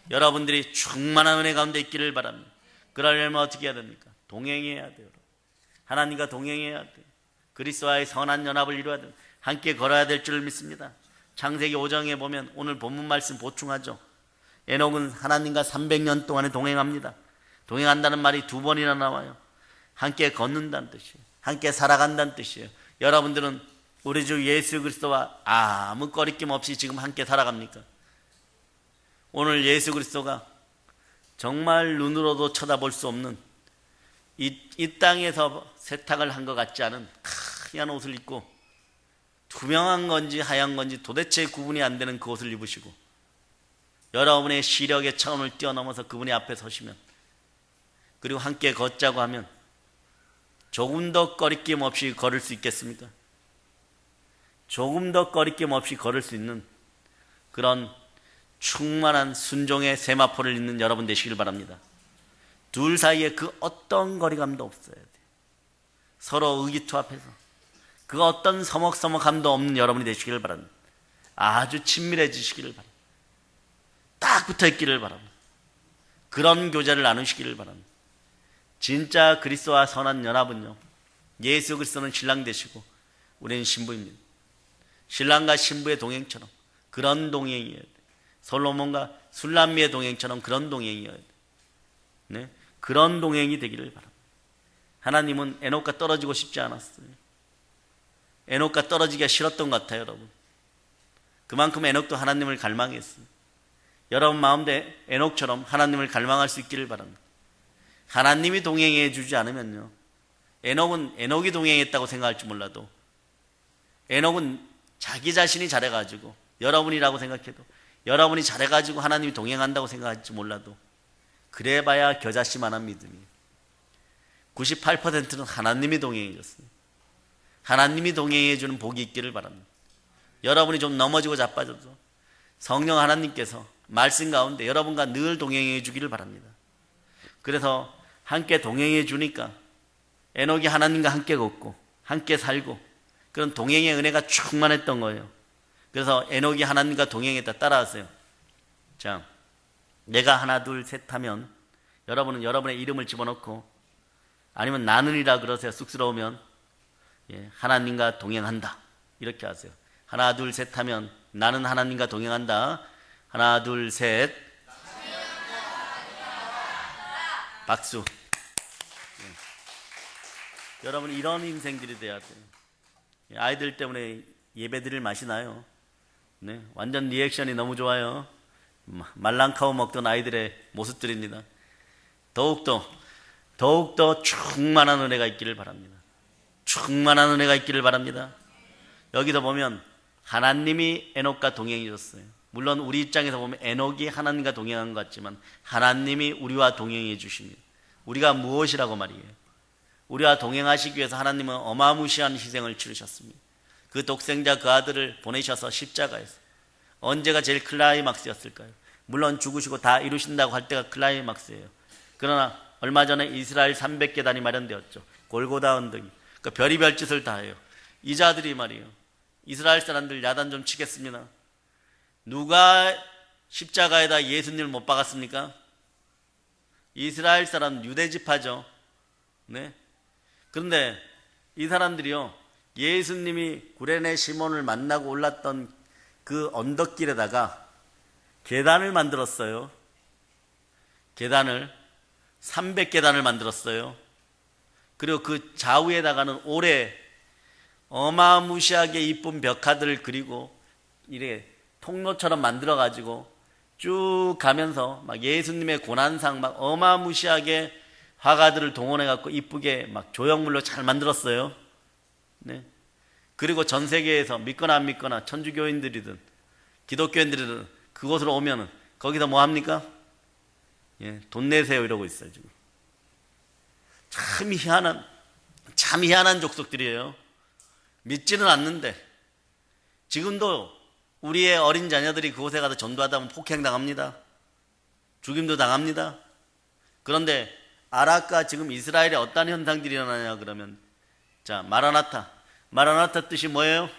여러분들이 충만한 은혜 가운데 있기를 바랍니다. 그러려면 어떻게 해야 됩니까? 동행해야 돼요. 하나님과 동행해야 돼요. 그리스도와의 선한 연합을 이루어야 됩니다. 함께 걸어야 될 줄 믿습니다. 창세기 5장에 보면 오늘 본문 말씀 보충하죠. 에녹은 하나님과 300년 동안에 동행합니다. 동행한다는 말이 2번이나 나와요. 함께 걷는다는 뜻이에요. 함께 살아간다는 뜻이에요. 여러분들은 우리 주 예수 그리스도와 아무 꺼리낌 없이 지금 함께 살아갑니까? 오늘 예수 그리스도가 정말 눈으로도 쳐다볼 수 없는 이 땅에서 세탁을 한 것 같지 않은 하얀 옷을 입고 투명한 건지 하얀 건지 도대체 구분이 안 되는 그 옷을 입으시고 여러분의 시력의 차원을 뛰어넘어서 그분이 앞에 서시면, 그리고 함께 걷자고 하면 조금 더 꺼리낌 없이 걸을 수 있겠습니까? 조금 더 꺼리낌 없이 걸을 수 있는 그런 충만한 순종의 세마포를 잇는 여러분 되시길 바랍니다. 둘 사이에 그 어떤 거리감도 없어야 돼요. 서로 의기투합해서 그 어떤 서먹서먹함도 없는 여러분이 되시기를 바랍니다. 아주 친밀해지시기를 바랍니다. 딱 붙어있기를 바랍니다. 그런 교제를 나누시기를 바랍니다. 진짜 그리스도와 선한 연합은요, 예수 그리스도는 신랑 되시고 우리는 신부입니다. 신랑과 신부의 동행처럼 그런 동행이어야 돼요. 솔로몬과 술람미의 동행처럼 그런 동행이어야 돼요. 네? 그런 동행이 되기를 바랍니다. 하나님은 에녹과 떨어지고 싶지 않았어요. 에녹과 떨어지기가 싫었던 것 같아요, 여러분. 그만큼 에녹도 하나님을 갈망했어요. 여러분 마음도 에녹처럼 하나님을 갈망할 수 있기를 바랍니다. 하나님이 동행해 주지 않으면요, 에녹은 에녹이 동행했다고 생각할지 몰라도 에녹은 자기 자신이 잘해가지고, 여러분이라고 생각해도 여러분이 잘해가지고 하나님이 동행한다고 생각할지 몰라도 그래봐야 겨자씨만한 믿음이에요. 98%는 하나님이 동행해 줬어요. 하나님이 동행해 주는 복이 있기를 바랍니다. 여러분이 좀 넘어지고 자빠져도 성령 하나님께서 말씀 가운데 여러분과 늘 동행해 주기를 바랍니다. 그래서 함께 동행해 주니까 에녹이 하나님과 함께 걷고 함께 살고 그런 동행의 은혜가 충만했던 거예요. 그래서 에녹이 하나님과 동행했다. 따라하세요. 자, 내가 하나 둘 셋 하면 여러분은 여러분의 이름을 집어넣고, 아니면 나는이라 그러세요. 쑥스러우면. 하나님과 동행한다 이렇게 하세요. 하나 둘 셋 하면 나는 하나님과 동행한다. 하나 둘 셋. 박수. 여러분 이런 인생들이 돼야 돼요. 아이들 때문에 예배드릴 맛이 나요. 네, 완전 리액션이 너무 좋아요. 말랑카오 먹던 아이들의 모습들입니다. 더욱더 충만한 은혜가 있기를 바랍니다. 충만한 은혜가 있기를 바랍니다. 여기서 보면 하나님이 에녹과 동행해줬어요. 물론 우리 입장에서 보면 에녹이 하나님과 동행한 것 같지만 하나님이 우리와 동행해 주십니다. 우리가 무엇이라고 말이에요? 우리와 동행하시기 위해서 하나님은 어마무시한 희생을 치르셨습니다. 그 독생자 그 아들을 보내셔서 십자가에서, 언제가 제일 클라이막스였을까요? 물론 죽으시고 다 이루신다고 할 때가 클라이막스예요. 그러나 얼마 전에 이스라엘 300계단이 마련되었죠. 골고다 언덕이. 그러니까 별의별 짓을 다 해요. 이 자들이 말이에요, 이스라엘 사람들 야단 좀 치겠습니다. 누가 십자가에다 예수님을 못 박았습니까? 이스라엘 사람 유대지파죠. 네. 그런데 이 사람들이요, 예수님이 구레네 시몬을 만나고 올랐던 그 언덕길에다가 계단을 만들었어요. 계단을 300계단을 만들었어요. 그리고 그 좌우에다가는 오래 어마무시하게 이쁜 벽화들을 그리고 이렇게 통로처럼 만들어 가지고 쭉 가면서 막 예수님의 고난상 막 어마무시하게 화가들을 동원해 갖고 이쁘게 막 조형물로 잘 만들었어요. 네. 그리고 전 세계에서 믿거나 안 믿거나 천주교인들이든 기독교인들이든 그곳으로 오면은 거기서 뭐 합니까? 돈 내세요 이러고 있어요 지금. 참 희한한 족속들이에요. 믿지는 않는데 지금도 우리의 어린 자녀들이 그곳에 가서 전도하다 보면 폭행당합니다. 죽임도 당합니다. 그런데 아랍과 지금 이스라엘에 어떤 현상들이 일어나냐 그러면, 자, 마라나타 뜻이 뭐예요?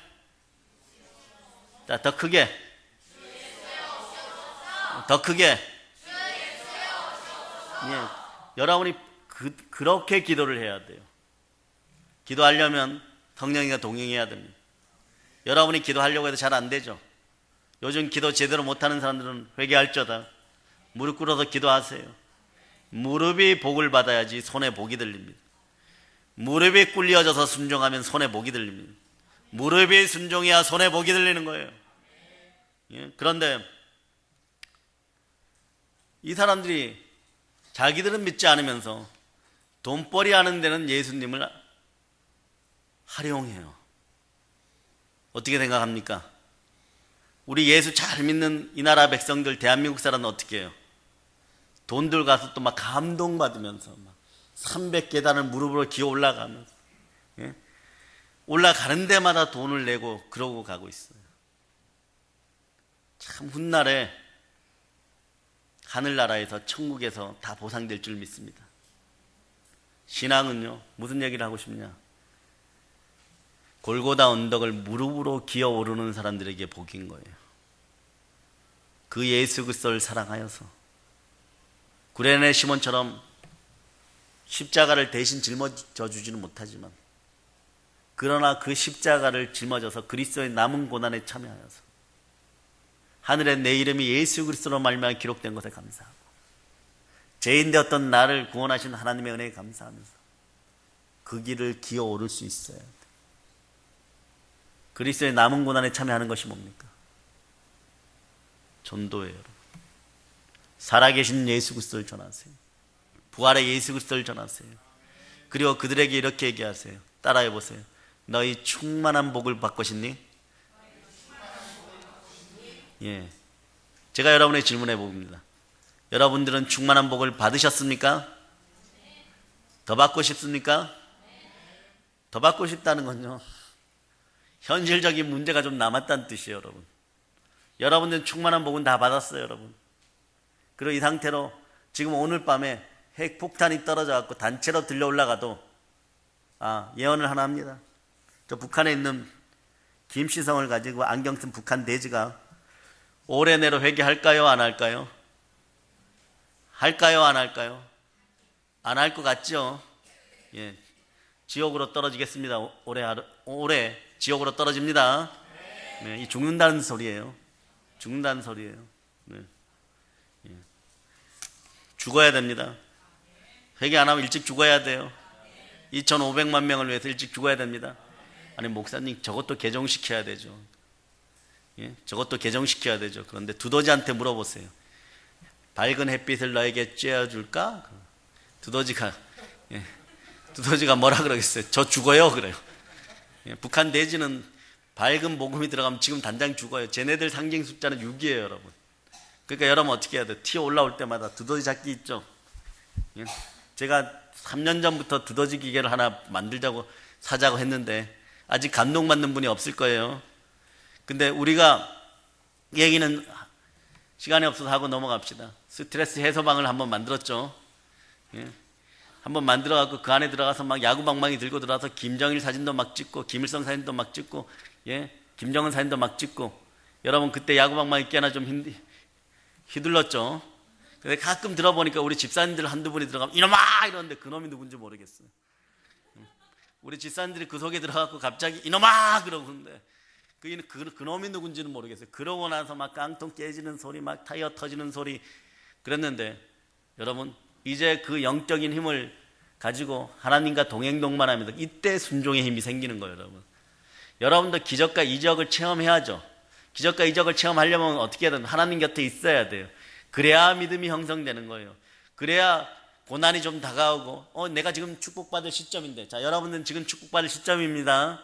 자, 더 크게 여러분이 그렇게 기도를 해야 돼요. 기도하려면 성령이가 동행해야 됩니다. 여러분이 기도하려고 해도 잘 안 되죠. 요즘 기도 제대로 못하는 사람들은 회개할저다 무릎 꿇어서 기도하세요. 무릎이 복을 받아야지 손에 복이 들립니다. 무릎이 꿇려져서 순종하면 손에 복이 들립니다. 무릎이 순종해야 손에 복이 들리는 거예요. 그런데 이 사람들이 자기들은 믿지 않으면서 돈벌이 하는 데는 예수님을 활용해요. 어떻게 생각합니까? 우리 예수 잘 믿는 이 나라 백성들, 대한민국 사람은 어떻게 해요? 돈들 가서 또 막 감동받으면서 막 300계단을 무릎으로 기어 올라가면서, 올라가는 데마다 돈을 내고 그러고 가고 있어요. 참 훗날에 하늘나라에서 천국에서 다 보상될 줄 믿습니다. 신앙은요, 무슨 얘기를 하고 싶냐? 골고다 언덕을 무릎으로 기어 오르는 사람들에게 복인 거예요. 그 예수 그리스도를 사랑하여서 구레네 시몬처럼 십자가를 대신 짊어져 주지는 못하지만 그러나 그 십자가를 짊어져서 그리스도의 남은 고난에 참여하여서 하늘에 내 이름이 예수 그리스도로 말미암아 기록된 것에 감사하고 죄인 되었던 나를 구원하신 하나님의 은혜에 감사하면서 그 길을 기어 오를 수 있어야 돼. 그리스도의 남은 고난에 참여하는 것이 뭡니까? 전도예요. 여러분. 살아계신 예수 그리스도를 전하세요. 부활의 예수 그리스도를 전하세요. 그리고 그들에게 이렇게 얘기하세요. 따라해 보세요. 너희 충만한 복을 받고 싶니? 예. 제가 여러분의 질문해 봅니다. 여러분들은 충만한 복을 받으셨습니까? 더 받고 싶습니까? 더 받고 싶다는 건요, 현실적인 문제가 좀 남았다는 뜻이에요, 여러분. 여러분들은 충만한 복은 다 받았어요, 여러분. 그리고 이 상태로 지금 오늘 밤에 핵폭탄이 떨어져 갖고 단체로 들려 올라가도 예언을 하나 합니다. 저 북한에 있는 김시성을 가지고 안경 쓴 북한 대지가 올해 내로 회개할까요? 안 할까요? 할까요? 안 할까요? 안 할 것 같죠? 예. 지옥으로 떨어지겠습니다. 올해 지옥으로 떨어집니다. 네, 이 죽는다는 소리예요. 죽는다는 소리예요. 네. 예. 죽어야 됩니다. 회개 안 하면 일찍 죽어야 돼요. 2,500만 명을 위해서 일찍 죽어야 됩니다. 아니 목사님 저것도 개종시켜야 되죠. 예? 저것도 개종시켜야 되죠. 그런데 두더지한테 물어보세요. 밝은 햇빛을 너에게 쬐어줄까? 두더지가 뭐라 그러겠어요? 저 죽어요 그래요. 예, 북한 대지는 밝은 복음이 들어가면 지금 당장 죽어요. 쟤네들 상징 숫자는 6이에요 여러분. 그러니까 여러분 어떻게 해야 돼요? 튀어 올라올 때마다 두더지 잡기 있죠. 예? 제가 3년 전부터 두더지 기계를 하나 사자고 했는데 아직 감동받는 분이 없을 거예요. 근데 우리가 얘기는 시간이 없어서 하고 넘어갑시다. 스트레스 해소방을 한번 만들었죠. 예? 한번 만들어갖고 그 안에 들어가서 막 야구방망이 들고 들어가서 김정일 사진도 막 찍고 김일성 사진도 막 찍고 예? 김정은 사진도 막 찍고 여러분 그때 야구방망이 꽤나 좀 휘둘렀죠. 근데 가끔 들어보니까 우리 집사님들 한두 분이 들어가면 이놈아! 이러는데 그놈이 누군지 모르겠어요. 우리 집사님들이 그 속에 들어가고 갑자기 이놈아! 그러는데 그놈이 누군지는 모르겠어요. 그러고 나서 막 깡통 깨지는 소리 막 타이어 터지는 소리 그랬는데 여러분 이제 그 영적인 힘을 가지고 하나님과 동행동만 하면서 이때 순종의 힘이 생기는 거예요. 여러분도 기적과 이적을 체험해야죠. 기적과 이적을 체험하려면 어떻게 해야 되나? 하나님 곁에 있어야 돼요. 그래야 믿음이 형성되는 거예요. 그래야 고난이 좀 다가오고 내가 지금 축복받을 시점인데 자 여러분들은 지금 축복받을 시점입니다.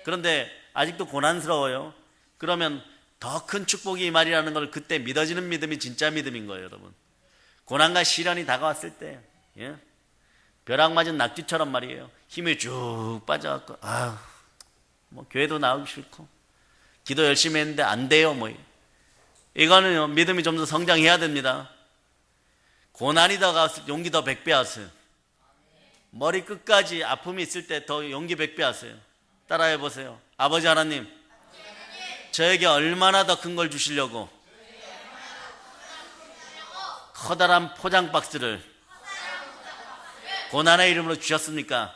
그런데 아직도 고난스러워요. 그러면 더 큰 축복이 이 말이라는 걸 그때 믿어지는 믿음이 진짜 믿음인 거예요. 여러분 고난과 시련이 다가왔을 때 예? 벼락 맞은 낙지처럼 말이에요. 힘이 쭉 빠져갖고 뭐 교회도 나오기 싫고 기도 열심히 했는데 안 돼요. 뭐 이거는요 믿음이 좀 더 성장해야 됩니다. 고난이 다가왔을 때 용기 더 100배 하세요. 머리 끝까지 아픔이 있을 때 더 용기 100배 하세요. 따라해 보세요. 아버지 하나님 저에게 얼마나 더 큰 걸 주시려고 커다란 포장 박스를 고난의 이름으로 주셨습니까?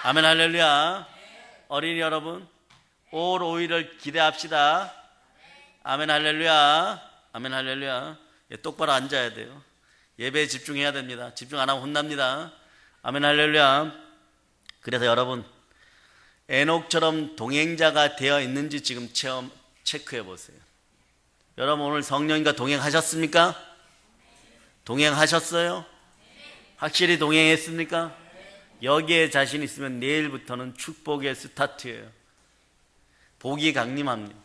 아멘 할렐루야. 어린이 여러분 올 5일을 기대합시다. 아멘 할렐루야. 아멘 할렐루야. 예, 똑바로 앉아야 돼요. 예배에 집중해야 됩니다. 집중 안 하면 혼납니다. 아멘 할렐루야. 그래서 여러분 에녹처럼 동행자가 되어 있는지 지금 체크해 보세요. 여러분 오늘 성령님과 동행하셨습니까? 동행하셨어요? 확실히 동행했습니까? 여기에 자신 있으면 내일부터는 축복의 스타트예요. 복이 강림합니다.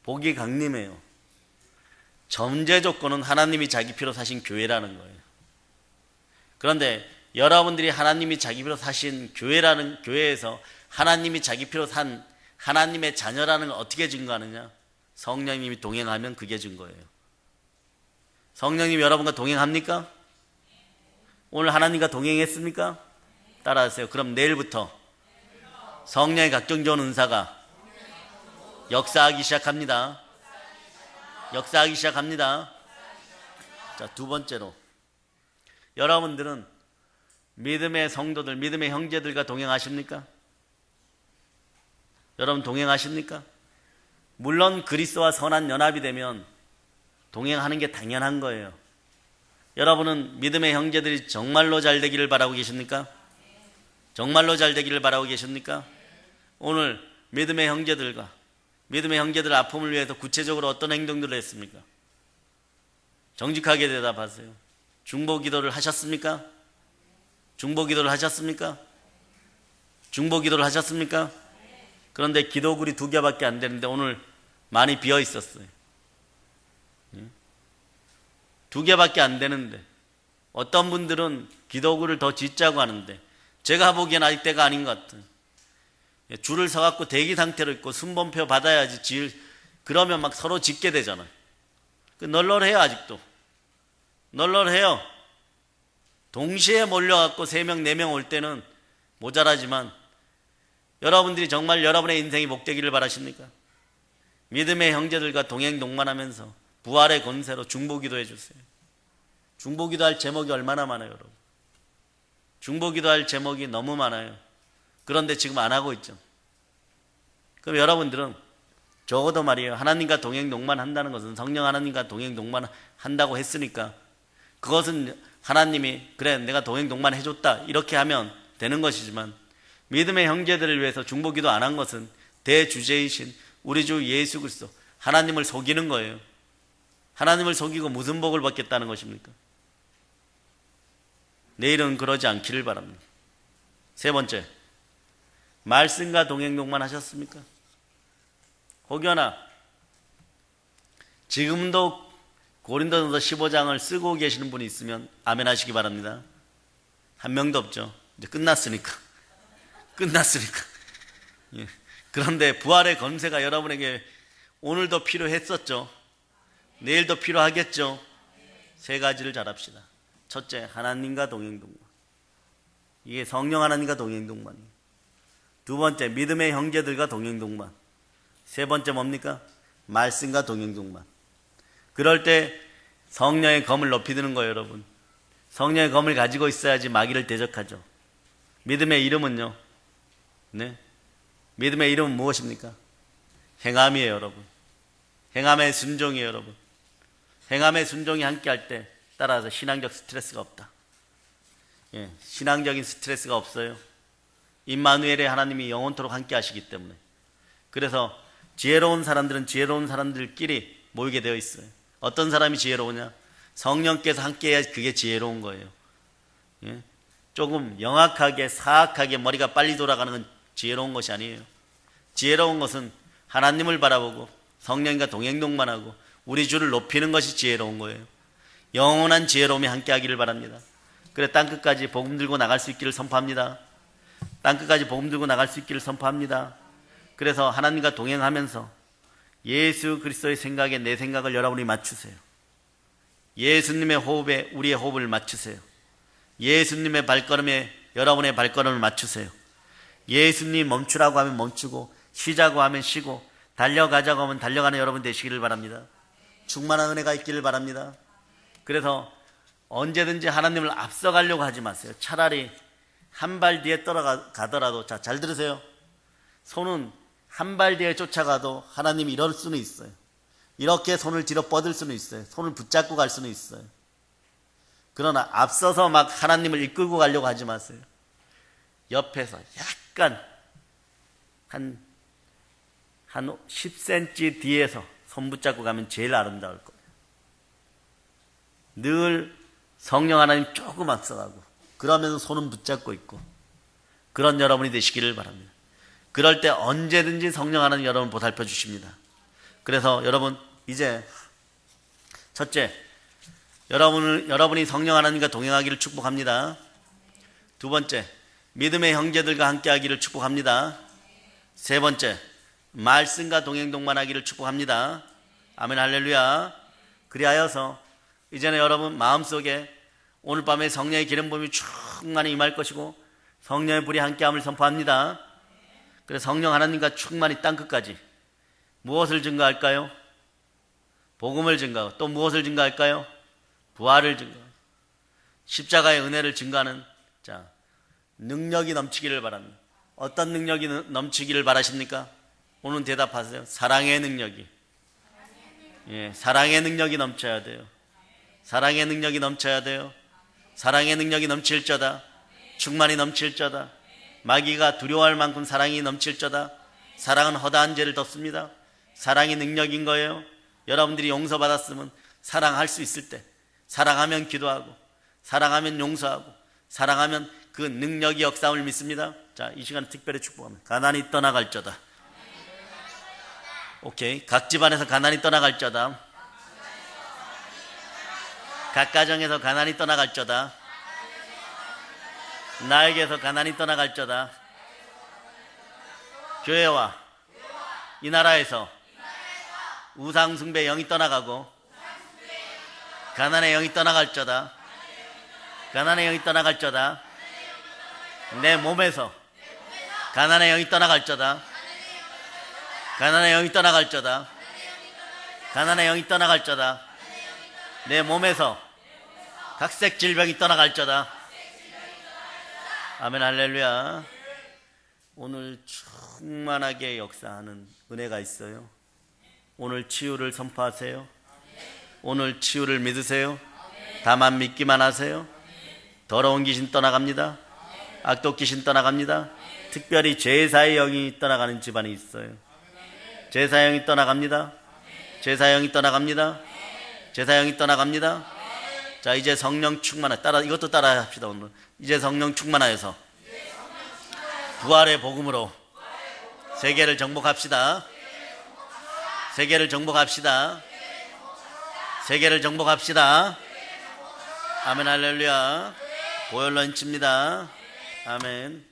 복이 강림해요. 전제 조건은 하나님이 자기 피로 사신 교회라는 거예요. 그런데 여러분들이 하나님이 자기 피로 사신 교회에서 하나님이 자기 피로 산 하나님의 자녀라는 걸 어떻게 증거하느냐? 성령님이 동행하면 그게 증거예요. 성령님이 여러분과 동행합니까? 오늘 하나님과 동행했습니까? 따라하세요. 그럼 내일부터 성령의 각종 좋은 은사가 역사하기 시작합니다. 역사하기 시작합니다. 자, 두 번째로, 여러분들은 믿음의 성도들, 믿음의 형제들과 동행하십니까? 여러분 동행하십니까? 물론 그리스도와 선한 연합이 되면 동행하는 게 당연한 거예요. 여러분은 믿음의 형제들이 정말로 잘 되기를 바라고 계십니까? 정말로 잘 되기를 바라고 계십니까? 오늘 믿음의 형제들과 믿음의 형제들 아픔을 위해서 구체적으로 어떤 행동들을 했습니까? 정직하게 대답하세요. 중보 기도를 하셨습니까? 중보 기도를 하셨습니까? 중보 기도를 하셨습니까? 그런데 기도글이 2개밖에 안 되는데 오늘 많이 비어 있었어요. 2개밖에 안 되는데 어떤 분들은 기도글을 더 짓자고 하는데 제가 보기엔 아직 때가 아닌 것 같아요. 줄을 서갖고 대기 상태로 있고 순번표 받아야지 그러면 막 서로 짓게 되잖아요. 널널해요. 아직도 널널해요. 동시에 몰려갖고 3명 4명 올 때는 모자라지만 여러분들이 정말 여러분의 인생이 복되기를 바라십니까? 믿음의 형제들과 동행 동반하면서 부활의 권세로 중보기도 해주세요. 중보기도 할 제목이 얼마나 많아요, 여러분. 중보기도 할 제목이 너무 많아요. 그런데 지금 안 하고 있죠. 그럼 여러분들은 적어도 말이에요, 하나님과 동행 동반한다는 것은 성령 하나님과 동행 동반한다고 했으니까 그것은 하나님이 그래 내가 동행 동반해줬다 이렇게 하면 되는 것이지만 믿음의 형제들을 위해서 중보기도 안 한 것은 대주제이신 우리 주 예수 그리스도 하나님을 속이는 거예요. 하나님을 속이고 무슨 복을 받겠다는 것입니까? 내일은 그러지 않기를 바랍니다. 세 번째, 말씀과 동행 동반하셨습니까? 혹여나 지금도 고린도전서 15장을 쓰고 계시는 분이 있으면 아멘 하시기 바랍니다. 한 명도 없죠. 이제 끝났으니까. 예. 그런데 부활의 권세가 여러분에게 오늘도 필요했었죠. 내일도 필요하겠죠. 3가지를 잘합시다. 첫째, 하나님과 동행 동반. 이게 성령 하나님과 동행 동반이에요. 두 번째, 믿음의 형제들과 동행 동반. 세 번째 뭡니까? 말씀과 동행 동반. 그럴 때 성령의 검을 높이 드는 거예요, 여러분. 성령의 검을 가지고 있어야지 마귀를 대적하죠. 믿음의 이름은요, 네? 믿음의 이름은 무엇입니까? 행함이에요, 여러분. 행함의 순종이에요, 여러분. 행함의 순종이 함께 할 때 따라서 신앙적 스트레스가 없다. 예, 신앙적인 스트레스가 없어요. 임마누엘의 하나님이 영원토록 함께 하시기 때문에. 그래서 지혜로운 사람들은 지혜로운 사람들끼리 모이게 되어 있어요. 어떤 사람이 지혜로우냐? 성령께서 함께 해야 그게 지혜로운 거예요. 예? 조금 영악하게 사악하게 머리가 빨리 돌아가는 건 지혜로운 것이 아니에요. 지혜로운 것은 하나님을 바라보고 성령과 동행동반하고 우리 주를 높이는 것이 지혜로운 거예요. 영원한 지혜로움이 함께 하기를 바랍니다. 그래 땅끝까지 복음 들고 나갈 수 있기를 선포합니다. 땅끝까지 복음 들고 나갈 수 있기를 선포합니다. 그래서 하나님과 동행하면서 예수 그리스도의 생각에 내 생각을 여러분이 맞추세요. 예수님의 호흡에 우리의 호흡을 맞추세요. 예수님의 발걸음에 여러분의 발걸음을 맞추세요. 예수님 멈추라고 하면 멈추고 쉬자고 하면 쉬고 달려가자고 하면 달려가는 여러분 되시기를 바랍니다. 충만한 은혜가 있기를 바랍니다. 그래서 언제든지 하나님을 앞서가려고 하지 마세요. 차라리 한 발 뒤에 떨어가더라도, 자, 잘 들으세요. 손은 한 발 뒤에 쫓아가도 하나님이 이럴 수는 있어요. 이렇게 손을 뒤로 뻗을 수는 있어요. 손을 붙잡고 갈 수는 있어요. 그러나 앞서서 막 하나님을 이끌고 가려고 하지 마세요. 옆에서 약간 한 10cm 뒤에서 손 붙잡고 가면 제일 아름다울 거예요. 늘 성령 하나님 조금 앞서가고 그러면서 손은 붙잡고 있고 그런 여러분이 되시기를 바랍니다. 그럴 때 언제든지 성령 하나님 여러분 보살펴 주십니다. 그래서 여러분 이제 첫째, 여러분이 성령 하나님과 동행하기를 축복합니다. 두 번째, 믿음의 형제들과 함께하기를 축복합니다. 세 번째, 말씀과 동행 동반하기를 축복합니다. 아멘 할렐루야. 그리하여서 이제는 여러분 마음속에 오늘 밤에 성령의 기름 부음이 충만히 임할 것이고 성령의 불이 함께함을 선포합니다. 그래서 성령 하나님과 충만히 땅끝까지 무엇을 증거할까요? 복음을 증거하고 또 무엇을 증거할까요? 부활을 증거하고 십자가의 은혜를 증거하는 자 능력이 넘치기를 바랍니다. 어떤 능력이 넘치기를 바라십니까? 오늘 대답하세요. 사랑의 능력이. 예, 사랑의 능력이 넘쳐야 돼요. 사랑의 능력이 넘쳐야 돼요. 사랑의 능력이 넘칠저다. 충만히 넘칠저다. 마귀가 두려워할 만큼 사랑이 넘칠저다. 사랑은 허다한 죄를 덮습니다. 사랑이 능력인 거예요. 여러분들이 용서받았으면 사랑할 수 있을 때 사랑하면 기도하고 사랑하면 용서하고 사랑하면 그 능력이 역사함을 믿습니다. 자, 이 시간에 특별히 축복합니다. 가난이 떠나갈저다. 오케이. 각 집안에서 가난이 떠나갈저다. 각 가정에서 가난이 떠나갈저다. 나에게서 가난이 떠나갈저다. 교회와 이 나라에서 우상숭배 영이 떠나가고 가난의 영이 떠나갈저다. 가난의 영이 떠나갈저다. 내 몸에서 가난의 영이 떠나갈저다. 가난의 영이 떠나갈저다. 가난의 영이 떠나갈저다. 내 몸에서 각색 질병이 떠나갈저다. 아멘 할렐루야. 오늘 충만하게 역사하는 은혜가 있어요. 오늘 치유를 선포하세요. 오늘 치유를 믿으세요. 다만 믿기만 하세요. 더러운 귀신 떠나갑니다. 악독 귀신 떠나갑니다. 특별히 제사의 영이 떠나가는 집안이 있어요. 제사의 영이 떠나갑니다. 제사의 영이 떠나갑니다. 제사의 영이 떠나갑니다. 자, 이제 성령 충만하 따라 이것도 따라 합시다. 오늘 이제 성령 충만하여서 부활의 복음으로 세계를 정복합시다. 세계를 정복합시다. 세계를 정복합시다. 아멘 할렐루야. 보혈로 인칩니다. 아멘.